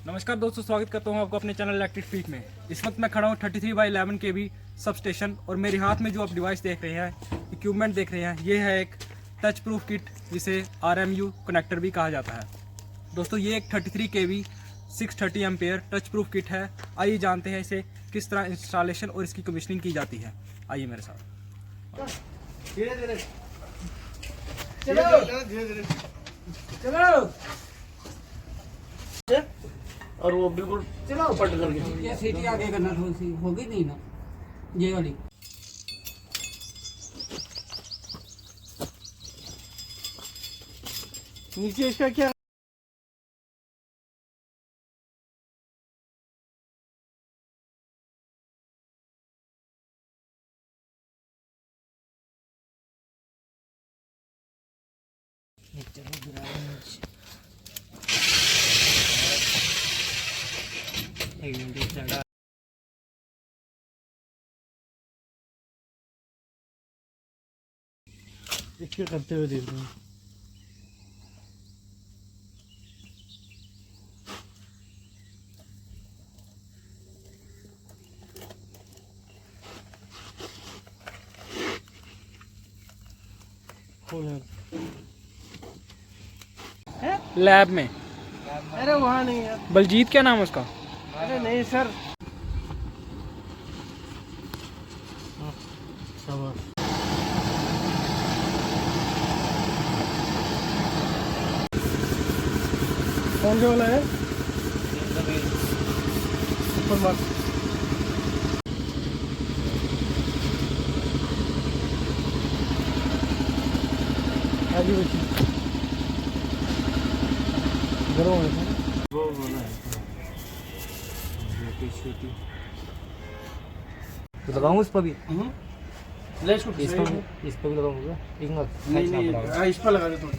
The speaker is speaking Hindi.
नमस्कार दोस्तों, स्वागत करता हूं आपको अपने चैनल इलेक्ट्रिक पीक में। इस वक्त मैं खड़ा हूं 33/11 kV सब स्टेशन और मेरे हाथ में जो आप डिवाइस देख रहे हैं, इक्विपमेंट देख रहे हैं, ये है एक टच प्रूफ किट जिसे RMU कनेक्टर भी कहा जाता है। दोस्तों ये एक 33 kV 630 ampere touch proof kit है। आइए जानते हैं इसे किस तरह इंस्टॉलेशन और इसकी कमीशनिंग की जाती है। आइए मेरे साथ। धीरे धीरे चलो और वो बिल्कुल चलो पट करके ये सीटी आगे करना थोड़ी सी होगी नहीं ना ये वाली। नीचे इसका क्या इसके करते हुए देख रहे हैं। लैब में। अरे वहाँ नहीं यार, बलजीत क्या नाम है उसका? अरे नहीं सर। कौन से वाला है? ऊपर मार्क। आगे बच्ची गर्म है वो वाला है। तो लगाऊं इस पर भी? ले इसको इस पर भी लगाऊंगा। नहीं, इस पर लगा दे थोड़ी।